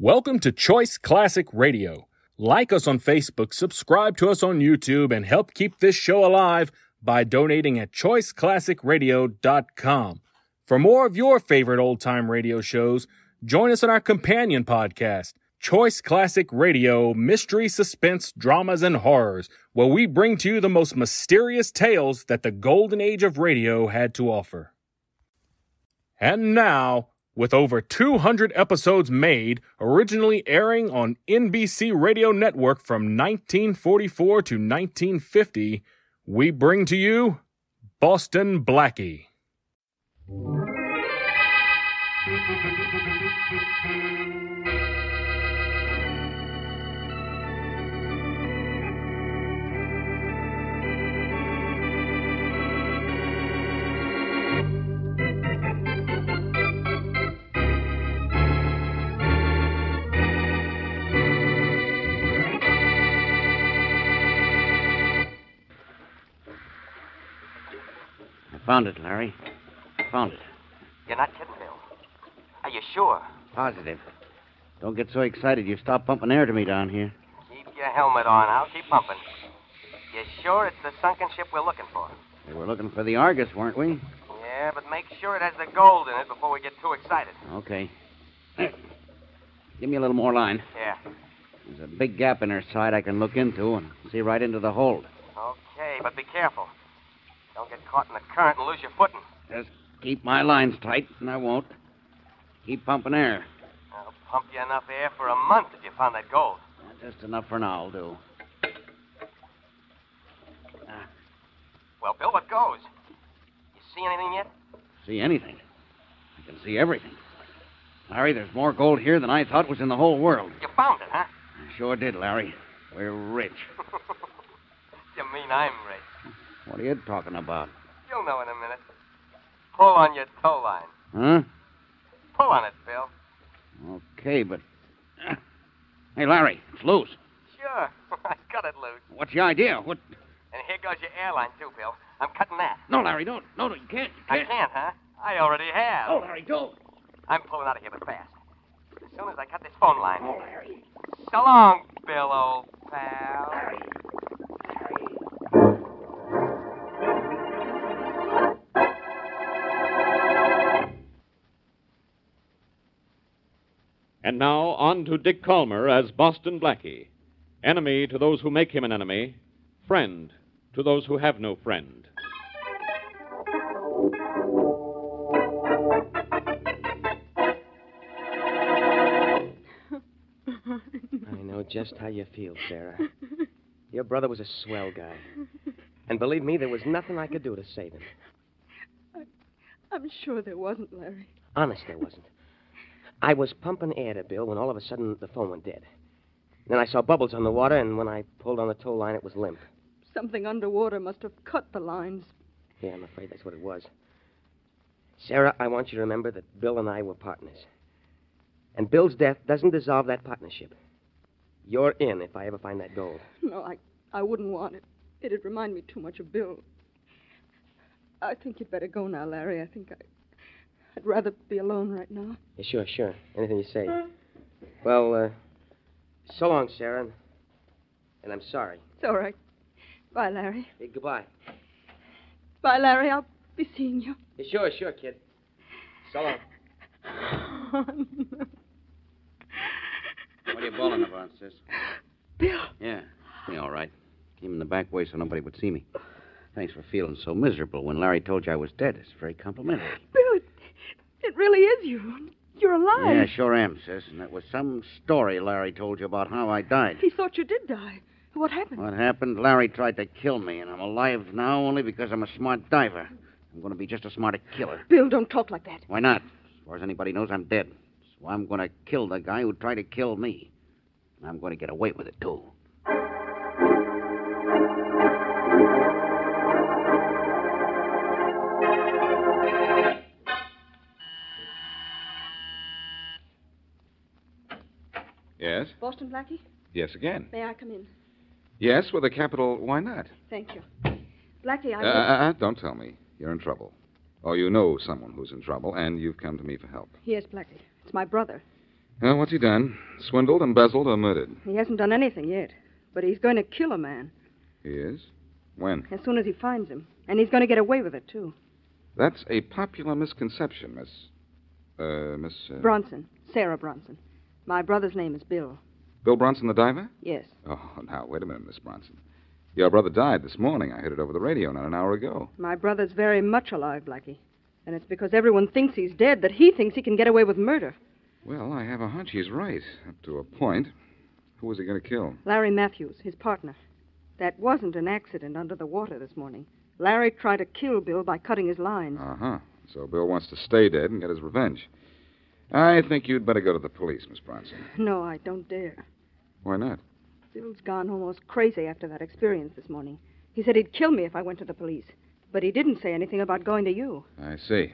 Welcome to Choice Classic Radio. Like us on Facebook, subscribe to us on YouTube, and help keep this show alive by donating at choiceclassicradio.com. For more of your favorite old-time radio shows, join us on our companion podcast, Choice Classic Radio, Mystery, Suspense, Dramas, and Horrors, where we bring to you the most mysterious tales that the golden age of radio had to offer. And now, with over 200 episodes made, originally airing on NBC Radio Network from 1944 to 1950, we bring to you Boston Blackie. Found it, Larry. Found it. You're not kidding, Bill. Are you sure? Positive. Don't get so excited you stop pumping air to me down here. Keep your helmet on. I'll keep pumping. You sure it's the sunken ship we're looking for? We were looking for the Argus, weren't we? Yeah, but make sure it has the gold in it before we get too excited. Okay. Give me a little more line. Yeah. There's a big gap in her side I can look into and see right into the hold. Okay, but be careful. Don't get caught in the current and lose your footing. Just keep my lines tight, and I won't. Keep pumping air. I'll pump you enough air for a month if you found that gold. Just enough for now will do. Well, Bill, what goes? You see anything yet? See anything? I can see everything. Larry, there's more gold here than I thought was in the whole world. You found it, huh? I sure did, Larry. We're rich. You mean I'm rich? What are you talking about? You'll know in a minute. Pull on your tow line. Huh? Pull on it, Bill. Okay, but... Hey, Larry, it's loose. Sure. I cut it loose. What's the idea? What... And here goes your airline, too, Bill. I'm cutting that. No, Larry, don't. No, you can't. I can't, huh? I already have. Oh, Larry, don't. I'm pulling out of here, but fast. As soon as I cut this phone line. Oh, Larry. So long, Bill, old pal. Larry. And now, on to Dick Calmer as Boston Blackie. Enemy to those who make him an enemy. Friend to those who have no friend. I know just how you feel, Sarah. Your brother was a swell guy. And believe me, there was nothing I could do to save him. I'm sure there wasn't, Larry. Honest, there wasn't. I was pumping air to Bill when all of a sudden the phone went dead. Then I saw bubbles on the water, and when I pulled on the tow line, it was limp. Something underwater must have cut the lines. Yeah, I'm afraid that's what it was. Sarah, I want you to remember that Bill and I were partners. And Bill's death doesn't dissolve that partnership. You're in if I ever find that gold. No, I wouldn't want it. It'd remind me too much of Bill. I think you'd better go now, Larry. I think I'd rather be alone right now. Yeah, sure. Anything you say. Well, so long, Sarah. And I'm sorry. It's all right. Bye, Larry. Hey, goodbye. Bye, Larry. I'll be seeing you. Yeah, sure, kid. So long. What are you bawling about, sis? Bill. Yeah, me all right. Came in the back way so nobody would see me. Thanks for feeling so miserable when Larry told you I was dead. It's very complimentary. Bill, it really is you. You're alive. Yeah, sure am, sis. And it was some story Larry told you about how I died. He thought you did die. What happened? What happened? Larry tried to kill me, and I'm alive now only because I'm a smart diver. I'm going to be just as smart a killer. Bill, don't talk like that. Why not? As far as anybody knows, I'm dead. So I'm going to kill the guy who tried to kill me. And I'm going to get away with it, too. Yes? Boston Blackie? Yes, again. May I come in? Yes, with a capital, why not? Thank you. Blackie, Don't tell me. You're in trouble. Or you know someone who's in trouble, and you've come to me for help. Yes, Blackie. It's my brother. Well, what's he done? Swindled, embezzled, or murdered? He hasn't done anything yet. But he's going to kill a man He is? When? as soon as he finds him. And he's going to get away with it, too. That's a popular misconception, Miss... Bronson. Sarah Bronson. My brother's name is Bill. Bill Bronson, the diver? Yes. Oh, now, wait a minute, Miss Bronson. Your brother died this morning. I heard it over the radio not an hour ago. My brother's very much alive, Blackie. And it's because everyone thinks he's dead that he thinks he can get away with murder. Well, I have a hunch he's right, up to a point. Who was he going to kill? Larry Matthews, his partner. That wasn't an accident under the water this morning. Larry tried to kill Bill by cutting his lines. Uh-huh. So Bill wants to stay dead and get his revenge. I think you'd better go to the police, Miss Bronson. No, I don't dare. Why not? Bill's gone almost crazy after that experience this morning. He said he'd kill me if I went to the police. But he didn't say anything about going to you. I see.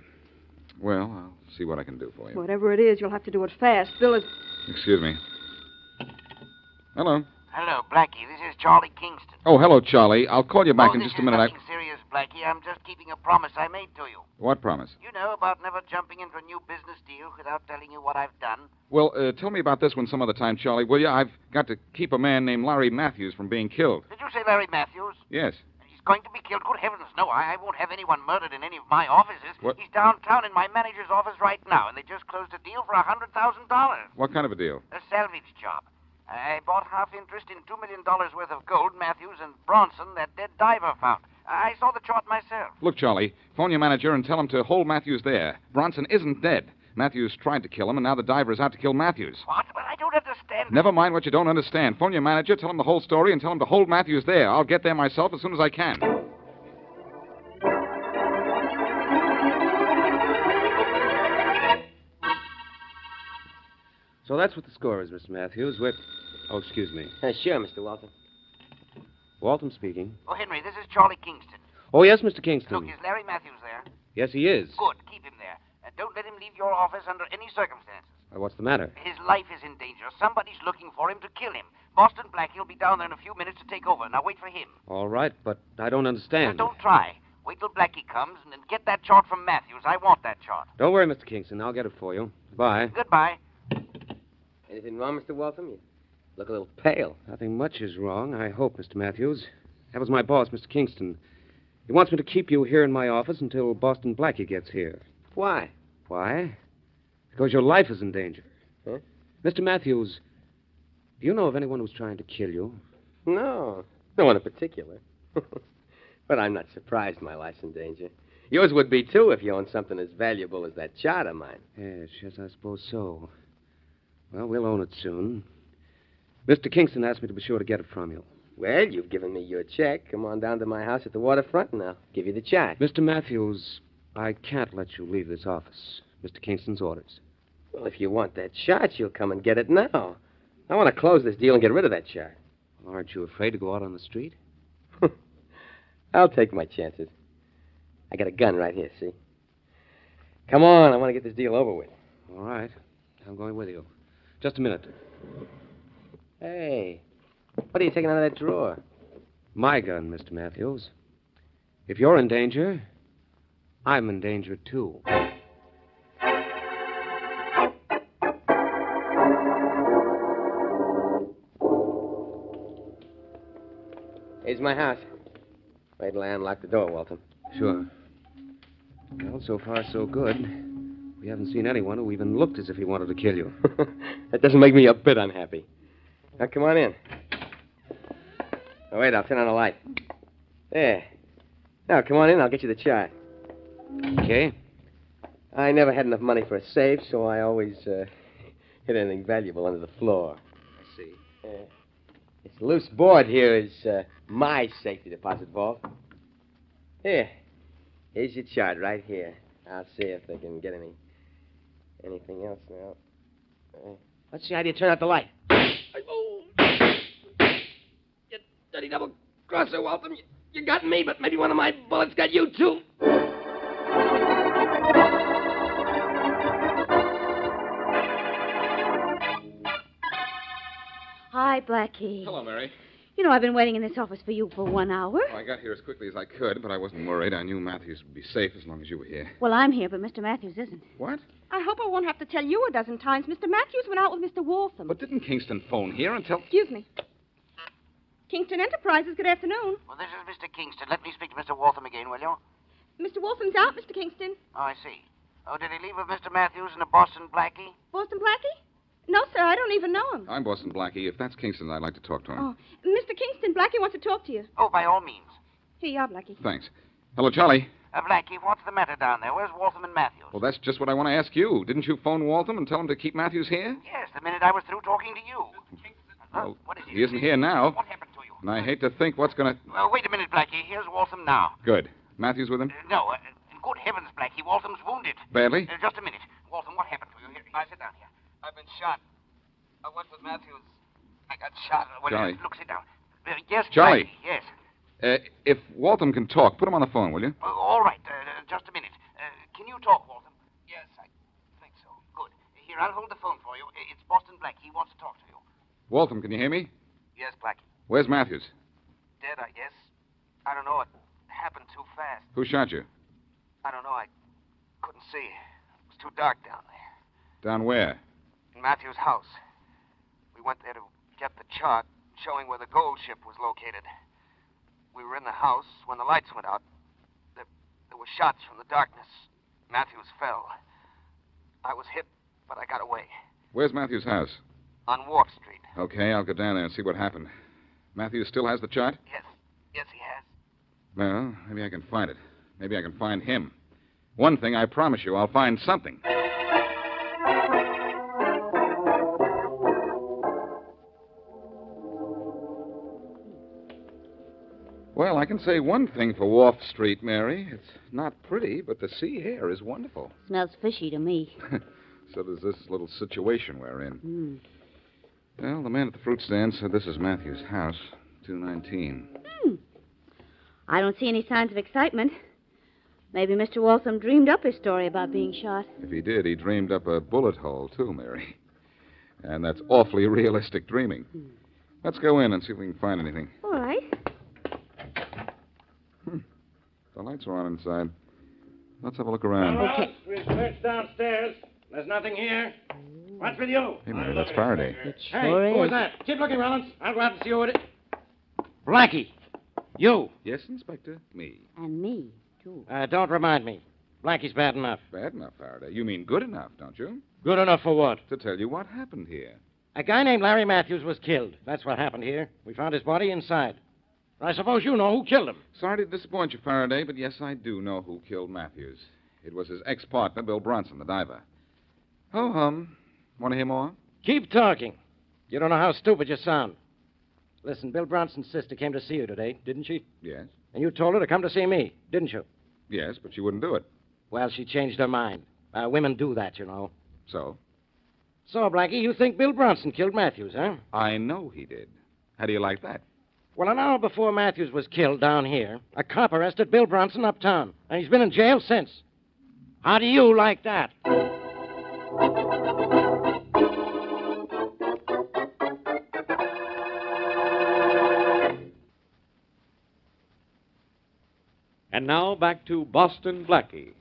Well, I'll see what I can do for you. Whatever it is, you'll have to do it fast. Bill is... Excuse me. Hello. Hello, Blackie. This is Charlie Kingston. Oh, hello, Charlie. I'll call you back in just a minute. This is nothing serious, Blackie. I'm just keeping a promise I made to you. What promise? You know about never jumping into a new business deal without telling you what I've done. Well, tell me about this one some other time, Charlie, will you? I've got to keep a man named Larry Matthews from being killed. Did you say Larry Matthews? Yes. He's going to be killed? Good heavens, no. I won't have anyone murdered in any of my offices. What? He's downtown in my manager's office right now, and they just closed a deal for $100,000. What kind of a deal? A salvage job. I bought half interest in $2 million worth of gold Matthews and Bronson that dead diver found. I saw the chart myself. Look, Charlie, phone your manager and tell him to hold Matthews there. Bronson isn't dead. Matthews tried to kill him, and now the diver is out to kill Matthews. What? Well, I don't understand. Never mind what you don't understand. Phone your manager, tell him the whole story, and tell him to hold Matthews there. I'll get there myself as soon as I can. So that's what the score is, Mr. Matthews. Oh, excuse me. Sure, Mr. Walton. Walton speaking. Oh, Henry, this is Charlie Kingston. Oh, yes, Mr. Kingston. Look, is Larry Matthews there? Yes, he is. Good. Keep him there. And don't let him leave your office under any circumstances. What's the matter? His life is in danger. Somebody's looking for him to kill him. Boston Blackie will be down there in a few minutes to take over. Now wait for him. All right, but I don't understand. Now, don't try. Wait till Blackie comes and then get that chart from Matthews. I want that chart. Don't worry, Mr. Kingston. I'll get it for you. Bye. Goodbye. Anything wrong, Mr. Walton? You look a little pale. Nothing much is wrong, I hope, Mr. Matthews. That was my boss, Mr. Kingston. He wants me to keep you here in my office until Boston Blackie gets here. Why? Why? Because your life is in danger. Huh? Mr. Matthews, do you know of anyone who's trying to kill you? No. No one in particular. But I'm not surprised my life's in danger. Yours would be, too, if you owned something as valuable as that chart of mine. Yes, I suppose so. Well, we'll own it soon. Mr. Kingston asked me to be sure to get it from you. Well, you've given me your check. Come on down to my house at the waterfront, and I'll give you the chart. Mr. Matthews, I can't let you leave this office. Mr. Kingston's orders. Well, if you want that chart, you'll come and get it now. I want to close this deal and get rid of that chart. Aren't you afraid to go out on the street? I'll take my chances. I got a gun right here, see? Come on, I want to get this deal over with. All right. I'm going with you. Just a minute. Hey, what are you taking out of that drawer? My gun, Mr. Matthews. If you're in danger, I'm in danger, too. Here's my house. Wait till I unlock the door, Walton. Sure. Well, so far, so good. We haven't seen anyone who even looked as if he wanted to kill you. That doesn't make me a bit unhappy. Now, come on in. Oh, wait, I'll turn on the light. There. Now, come on in. I'll get you the chart. Okay. I never had enough money for a safe, so I always hid anything valuable under the floor. I see. This loose board here is my safety deposit vault. Here. Here's your chart right here. I'll see if they can get anything else now. Let's see how do you turn out the light. Oh. You dirty double-crosser, Waltham. You got me, but maybe one of my bullets got you, too. Hi, Blackie. Hello, Mary. You know, I've been waiting in this office for you for 1 hour. Well, I got here as quickly as I could, but I wasn't worried. I knew Matthews would be safe as long as you were here. Well, I'm here, but Mr. Matthews isn't. What? I hope I won't have to tell you a dozen times. Mr. Matthews went out with Mr. Waltham. But didn't Kingston phone here and tell... Excuse me. Kingston Enterprises, good afternoon. Well, this is Mr. Kingston. Let me speak to Mr. Waltham again, will you? Mr. Waltham's out, Mr. Kingston. Oh, I see. Oh, did he leave with Mr. Matthews and a Boston Blackie? Boston Blackie? No, sir, I don't even know him. I'm Boston Blackie. If that's Kingston, I'd like to talk to him. Oh, Mr. Kingston, Blackie wants to talk to you. Oh, by all means. Here you are, Blackie. Thanks. Hello, Charlie. Blackie, what's the matter down there? Where's Waltham and Matthews? Well, that's just what I want to ask you. Didn't you phone Waltham and tell him to keep Matthews here? Yes, the minute I was through talking to you. Well, What is it? he isn't here now. What happened to you? And I hate to think what's going to... Well, wait a minute, Blackie. Here's Waltham now. Good. Matthews with him? No, good heavens, Blackie. Waltham's wounded. Badly? Just a minute. Waltham, what happened to you? Here, sit down here. I've been shot. I went with Matthews. I got shot. Well, Charlie. Look, sit down. Yes, Charlie. Blackie, yes. If Waltham can talk, put him on the phone, will you? All right. Just a minute. Can you talk, Waltham? Yes, I think so. Good. Here, I'll hold the phone for you. It's Boston Blackie. He wants to talk to you. Waltham, can you hear me? Yes, Blackie. Where's Matthews? Dead, I guess. I don't know. It happened too fast. Who shot you? I don't know. I couldn't see. It was too dark down there. Down where? In Matthews' house. We went there to get the chart showing where the gold ship was located. We were in the house when the lights went out. There were shots from the darkness. Matthews fell. I was hit, but I got away. Where's Matthews' house? On Wharf Street. Okay, I'll go down there and see what happened. Matthews still has the chart? Yes. Yes, he has. Well, maybe I can find it. Maybe I can find him. One thing, I promise you, I'll find something. Well, I can say one thing for Wharf Street, Mary. It's not pretty, but the sea air is wonderful. Smells fishy to me. So there's this little situation we're in. Well, the man at the fruit stand said this is Matthew's house, 219. I don't see any signs of excitement. Maybe Mr. Waltham dreamed up his story about being shot. If he did, he dreamed up a bullet hole, too, Mary. And that's awfully realistic dreaming. Let's go in and see if we can find anything. All right. The lights are on inside. Let's have a look around. Okay. We've searched downstairs. There's nothing here. What's with you? Hey, Mary, that's Faraday. It Hey, sure who is. is that? Keep looking, Rollins. I'll go out and see who it is. Blackie. You. Yes, Inspector? Me. And me, too. Don't remind me. Blackie's bad enough. Bad enough, Faraday. You mean good enough, don't you? Good enough for what? To tell you what happened here. A guy named Larry Matthews was killed. That's what happened here. We found his body inside. I suppose you know who killed him. Sorry to disappoint you, Faraday, but yes, I do know who killed Matthews. It was his ex-partner, Bill Bronson, the diver. Ho-hum. Want to hear more? Keep talking. You don't know how stupid you sound. Listen, Bill Bronson's sister came to see you today, didn't she? Yes. And you told her to come to see me, didn't you? Yes, but she wouldn't do it. Well, she changed her mind. Women do that, you know. So? So, Blackie, you think Bill Bronson killed Matthews, huh? I know he did. How do you like that? Well, an hour before Matthews was killed down here, a cop arrested Bill Bronson uptown, and he's been in jail since. How do you like that? And now back to Boston Blackie.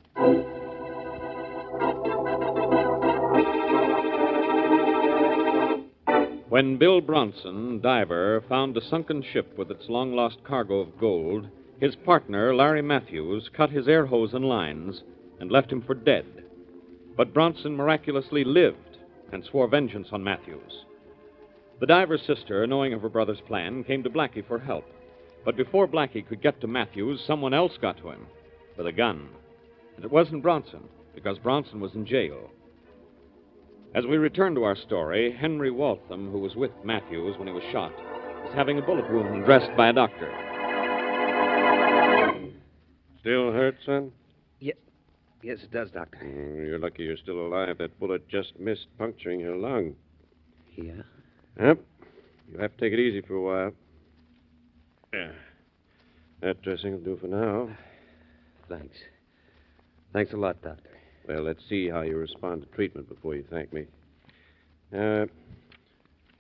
When Bill Bronson, diver, found a sunken ship with its long-lost cargo of gold, his partner, Larry Matthews, cut his air hose and lines and left him for dead. But Bronson miraculously lived and swore vengeance on Matthews. The diver's sister, knowing of her brother's plan, came to Blackie for help. But before Blackie could get to Matthews, someone else got to him with a gun. And it wasn't Bronson, because Bronson was in jail. As we return to our story, Henry Waltham, who was with Matthews when he was shot, is having a bullet wound dressed by a doctor. Still hurt, son? Yes, it does, Doctor. You're lucky you're still alive. That bullet just missed puncturing your lung. Yeah? Yep. You'll have to take it easy for a while. Yeah. That dressing will do for now. Thanks. Thanks a lot, Doctor. Well, let's see how you respond to treatment before you thank me. Here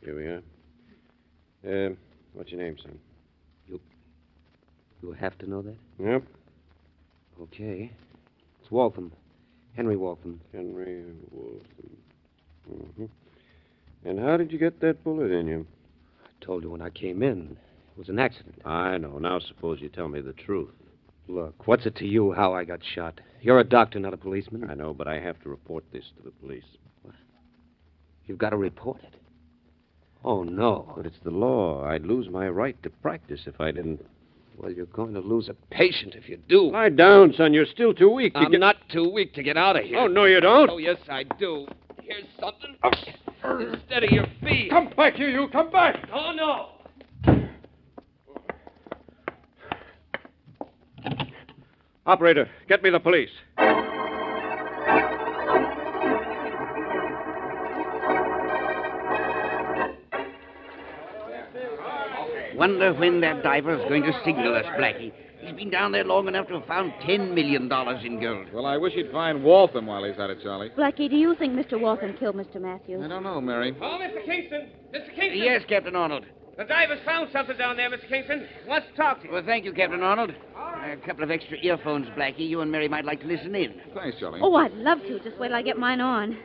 we are. What What's your name, son? You have to know that? Yep. Okay. It's Waltham. Henry Waltham. Henry Waltham. Mm-hmm. And how did you get that bullet in you? I told you when I came in. It was an accident. I know. Now suppose you tell me the truth. Look, what's it to you how I got shot? You're a doctor, not a policeman. I know, but I have to report this to the police. What? You've got to report it. Oh, no. But it's the law. I'd lose my right to practice if I didn't. Well, you're going to lose a patient if you do. Lie down, son. You're still too weak to I'm get... not too weak to get out of here. Oh, no, you don't. Oh, yes, I do. Here's something. Steady your feet. Come back here, you. Come back. Oh, no. Operator, get me the police. Wonder when that diver's going to signal us, Blackie. He's been down there long enough to have found $10 million in gold. Well, I wish he'd find Waltham while he's at it, Charlie. Blackie, do you think Mr. Waltham killed Mr. Matthews? I don't know, Mary. Oh, Mr. Kingston! Mr. Kingston! Yes, Captain Arnold. The diver's found something down there, Mr. Kingston. He wants to talk to you. Well, thank you, Captain Arnold. A couple of extra earphones, Blackie. You and Mary might like to listen in. Thanks, Charlie. Oh, I'd love to. Just wait till I get mine on.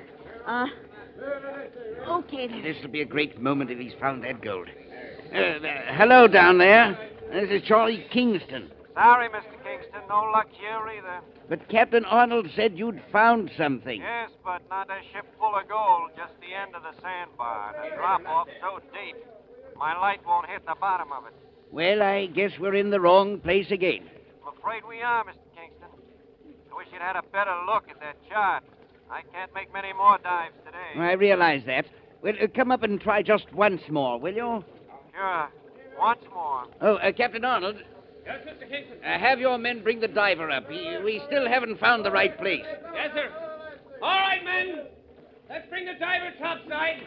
Okay then. This will be a great moment if he's found that gold. Hello down there. This is Charlie Kingston. Sorry, Mr. Kingston. No luck here either. But Captain Arnold said you'd found something. Yes, but not a ship full of gold. Just the end of the sandbar. The drop-off so deep, my light won't hit the bottom of it. Well, I guess we're in the wrong place again. I'm afraid we are, Mr. Kingston. I wish you'd had a better look at that chart. I can't make many more dives today. I realize that. Well, come up and try just once more, will you? Sure. Once more. Oh, Captain Arnold, Yes, Mr. Kingston. have your men bring the diver up. We still haven't found the right place. Yes, sir. All right, men. Let's bring the diver topside.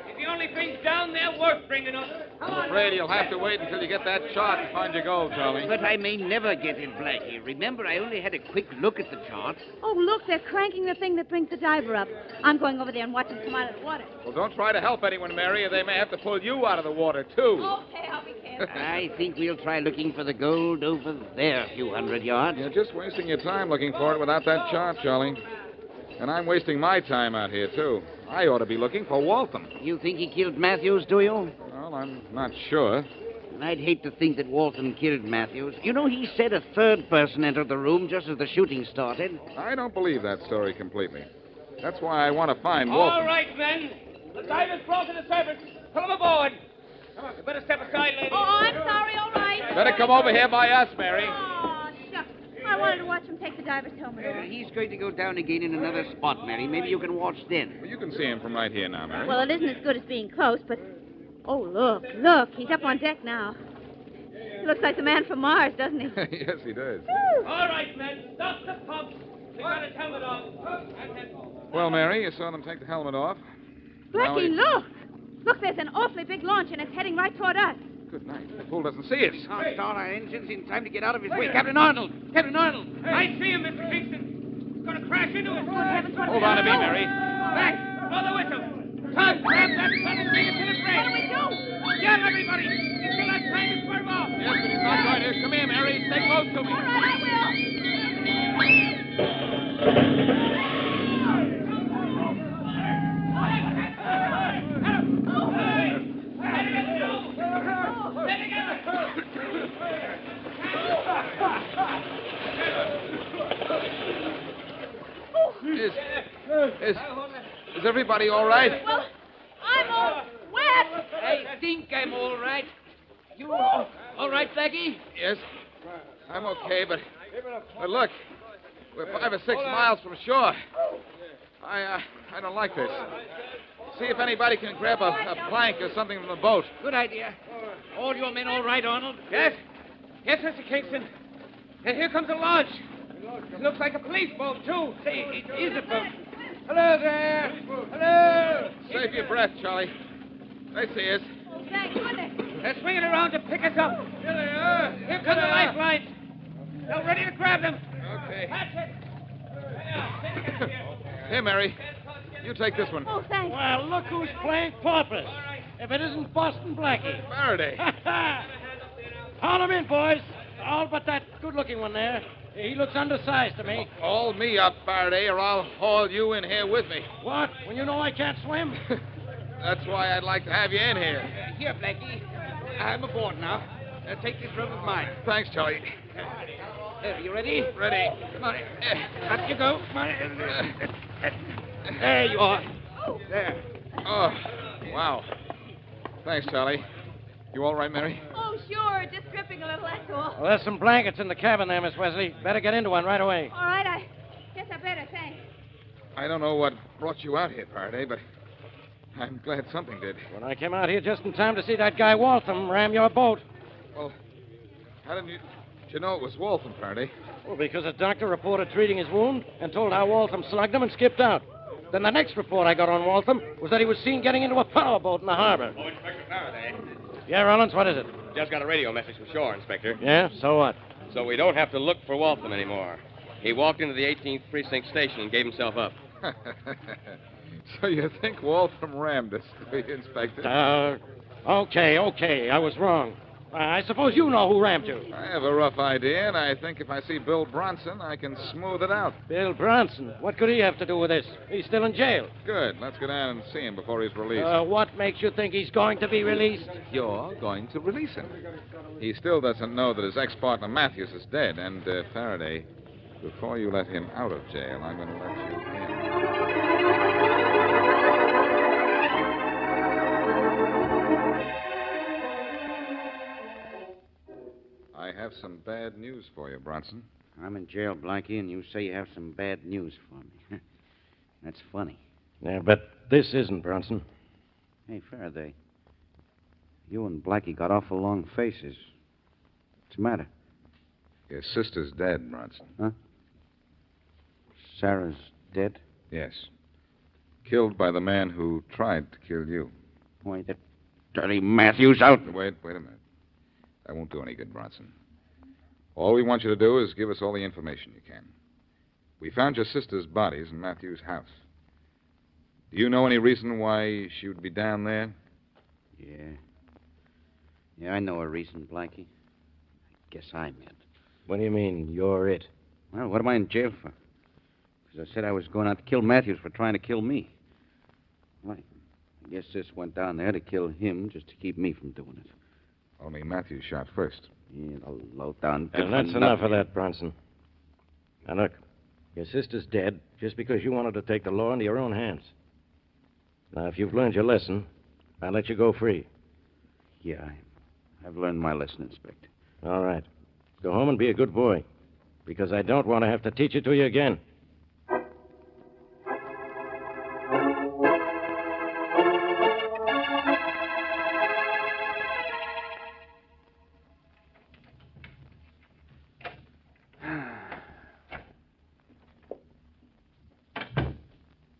He's the only thing down there worth bringing up. Come on. I'm afraid you'll have to wait until you get that chart to find your gold, Charlie. But I may never get it, Blackie. Remember, I only had a quick look at the chart. Oh, look, they're cranking the thing that brings the diver up. I'm going over there and watch him come out of the water. Well, don't try to help anyone, Mary, or they may have to pull you out of the water, too. Okay, I'll be careful. I think we'll try looking for the gold over there a few hundred yards. You're just wasting your time looking for it without that chart, Charlie. And I'm wasting my time out here, too. I ought to be looking for Waltham. You think he killed Matthews, do you? Well, I'm not sure. I'd hate to think that Waltham killed Matthews. You know, he said a third person entered the room just as the shooting started. I don't believe that story completely. That's why I want to find Waltham. All right, men. The diver's brought to the surface. Pull him aboard. Come on, you better step aside, lady. Oh, I'm sorry, all right. Better come over here by us, Mary. Oh, shucks. I wanted to watch him take the diver's helmet off. He's going to go down again in another spot, Mary. Maybe you can watch then. Well, you can see him from right here now, Mary. Well, it isn't as good as being close, but... Oh, look. He's up on deck now. He looks like the man from Mars, doesn't he? Yes, he does. All right, men. Stop the pumps. They got his helmet off. That's it. Well, Mary, you saw them take the helmet off. Blackie, look! Look, there's an awfully big launch, and it's heading right toward us. Good night. The fool doesn't see us. Oh, start our engines in time to get out of his way. Captain Arnold! Captain Arnold! I see him, Mr. Kingston. He's going to crash into us. Hold on to me, Mary. Back! Blow the whistle. Tom, grab that gun and bring it to the bridge. What do we do? Yell, everybody. Until that time to swerve off. Yes, but he's not going to. Come here, Mary. Stay close to me. All right, I will. Is everybody all right? Well, I'm all wet. I think I'm all right. You all right, Blackie? Yes. I'm okay, but look, we're 5 or 6 miles from shore. I don't like this. See if anybody can grab a plank or something from the boat. Good idea. All your men all right, Arnold? Yes. Yes, Mr. Kingston. And here comes a launch. It looks like a police boat, too. Say, it is a boat. Hello there. Hello. Save your breath, Charlie. They see us. Oh, thank goodness. They're swinging around to pick us up. Here they are. Here come the lifelines. They're ready to grab them. Okay. That's it. Here, Mary. You take this one. Oh, thanks. Well, look who's playing paupers. if it isn't Boston Blackie. Faraday. Haul him in, boys. All but that good-looking one there. He looks undersized to me. Haul me up, Faraday, or I'll haul you in here with me. What? When you know I can't swim? That's why I'd like to have you in here. Here, Blackie. I'm aboard now. Take this rope of mine. Thanks, Charlie. Are you ready? Ready. Come on. Up you go. Come on. There you are. There. Oh, wow. Thanks, Charlie. You all right, Mary? Oh, sure. Just dripping a little, that's all. Well, there's some blankets in the cabin there, Miss Wesley. Better get into one right away. All right, I guess I better, thanks. I don't know what brought you out here, Faraday, but I'm glad something did. When I came out here just in time to see that guy Waltham ram your boat. Well, how did you know it was Waltham, Faraday? Well, because a doctor reported treating his wound and told how Waltham slugged him and skipped out. Then the next report I got on Waltham was that he was seen getting into a powerboat in the harbor. Oh, Inspector Faraday. Yeah, Rollins, what is it? Just got a radio message from shore, Inspector. Yeah, so what? So we don't have to look for Waltham anymore. He walked into the 18th Precinct station and gave himself up. So you think Waltham rammed us, Inspector? Okay. I was wrong. I suppose you know who rammed you. I have a rough idea, and I think if I see Bill Bronson, I can smooth it out. Bill Bronson? What could he have to do with this? He's still in jail. Good. Let's go down and see him before he's released. What makes you think he's going to be released? You're going to release him. He still doesn't know that his ex-partner Matthews is dead. And, Faraday, before you let him out of jail, I'm going to let you in. I have some bad news for you, Bronson. I'm in jail, Blackie, and you say you have some bad news for me. That's funny. Yeah, but this isn't, Bronson. Hey, Faraday. You and Blackie got awful long faces. What's the matter? Your sister's dead, Bronson. Huh? Sarah's dead? Yes. Killed by the man who tried to kill you. Why, that dirty Matthews out. Wait a minute. That won't do any good, Bronson. All we want you to do is give us all the information you can. We found your sister's bodies in Matthew's house. Do you know any reason why she would be down there? Yeah, I know a reason, Blackie. I guess I'm it. What do you mean, you're it? Well, what am I in jail for? Because I said I was going out to kill Matthews for trying to kill me. Well, I guess this went down there to kill him just to keep me from doing it. Only Matthews shot first. Yeah, the low-down... And that's enough of that, Bronson. Now, look, your sister's dead just because you wanted to take the law into your own hands. Now, if you've learned your lesson, I'll let you go free. Yeah, I've learned my lesson, Inspector. All right. Go home and be a good boy, because I don't want to have to teach it to you again.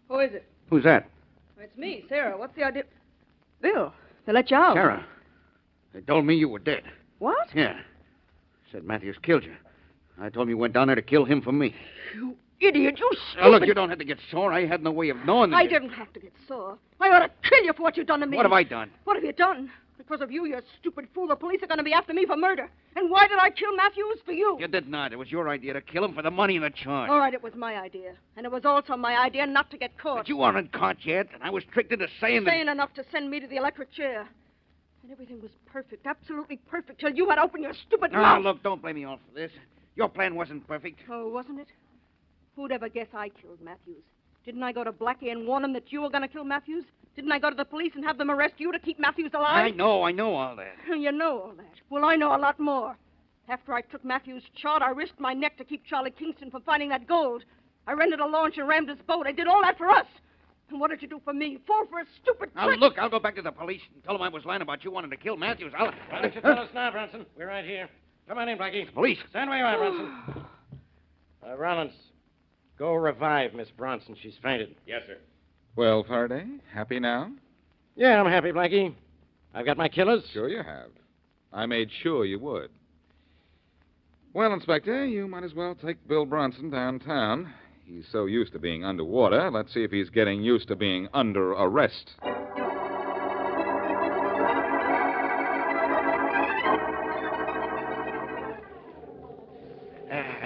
Who is it? Who's that? It's me, Sarah. What's the idea? Bill, they let you out. Sarah. They told me you were dead. What? Yeah. Said Matthews killed you. I told him you went down there to kill him for me. You idiot, you stupid... Now, look, you don't have to get sore. I had no way of knowing that. I didn't have to get sore. I ought to kill you for what you've done to me. What have I done? What have you done? Because of you, you stupid fool, the police are going to be after me for murder. And why did I kill Matthews? For you. You did not. It was your idea to kill him for the money in the charge. All right, it was my idea. And it was also my idea not to get caught. But you aren't caught yet, and I was tricked into saying that... Sane enough to send me to the electric chair. And everything was perfect, absolutely perfect, till you had opened your stupid Now, mouth. look, don't blame me all for this. Your plan wasn't perfect. Oh, wasn't it? Who'd ever guess I killed Matthews? Didn't I go to Blackie and warn him that you were going to kill Matthews? Didn't I go to the police and have them arrest you to keep Matthews alive? I know all that. You know all that. Well, I know a lot more. After I took Matthews' chart, I risked my neck to keep Charlie Kingston from finding that gold. I rented a launch and rammed his boat. I did all that for us. And what did you do for me? Fall for a stupid Now, trick? look, I'll go back to the police and tell them I was lying about you wanting to kill Matthews. Why don't you tell us now, Bronson? We're right here. Come on in, Blackie. Police. Stand where you are, Bronson. Rollins, go revive Miss Bronson. She's fainted. Yes, sir. Well, Faraday, happy now? Yeah, I'm happy, Blackie. I've got my killers. Sure you have. I made sure you would. Well, Inspector, you might as well take Bill Bronson downtown. He's so used to being underwater. Let's see if he's getting used to being under arrest.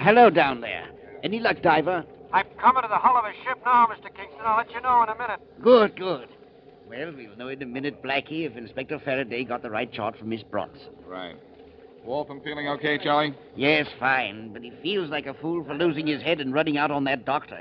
hello down there. Any luck, Diver? I'm coming to the hull of the ship now, Mr. Kingston. I'll let you know in a minute. Good, good. Well, we'll know in a minute, Blackie, if Inspector Faraday got the right chart from Miss Bronson. Right. Waltham feeling okay, Charlie? Yes, fine, but he feels like a fool for losing his head and running out on that doctor.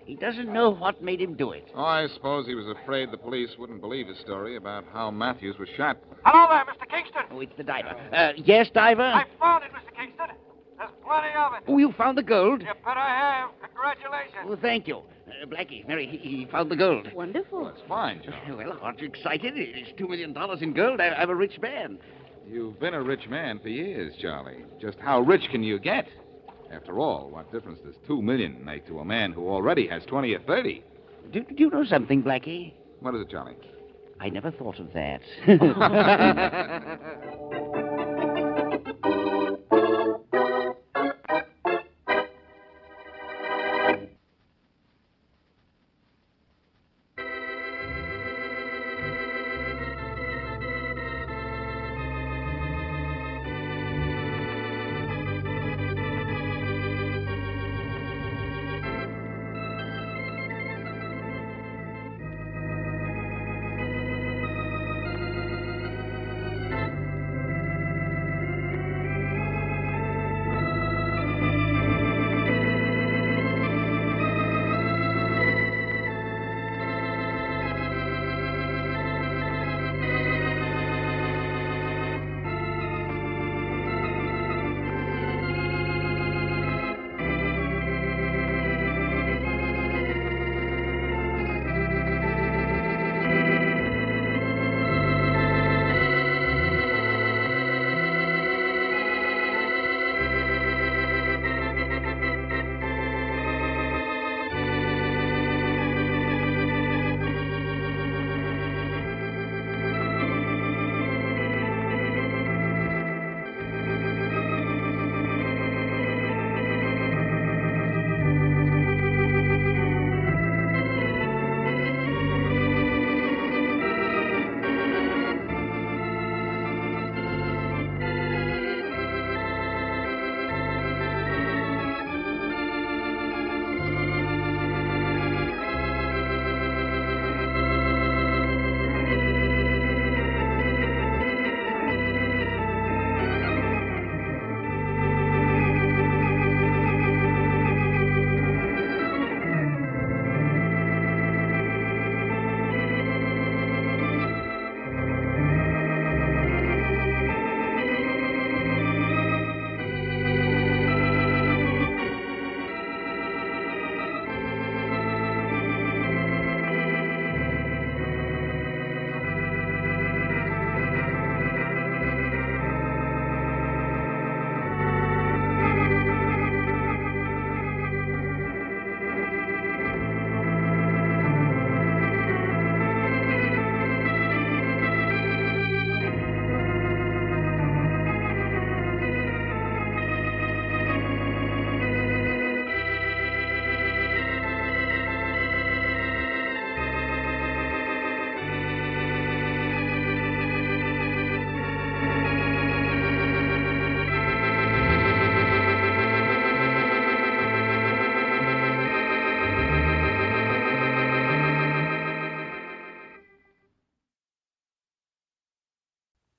He doesn't know what made him do it. Oh, I suppose he was afraid the police wouldn't believe his story about how Matthews was shot. Hello there, Mr. Kingston. Oh, it's the diver. Yes, Diver? I found it, Mr. Kingston. There's plenty of it. Oh, you found the gold? You bet I have. Congratulations. Oh, thank you. Blackie, Mary, he found the gold. Wonderful. That's fine, Charlie. Well, aren't you excited? It's $2 million in gold. I'm a rich man. You've been a rich man for years, Charlie. Just how rich can you get? After all, what difference does $2 million make to a man who already has 20 or 30? Do you know something, Blackie? What is it, Charlie? I never thought of that.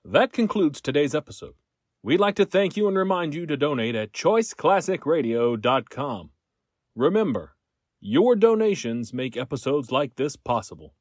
That concludes today's episode. We'd like to thank you and remind you to donate at choiceclassicradio.com. Remember, your donations make episodes like this possible.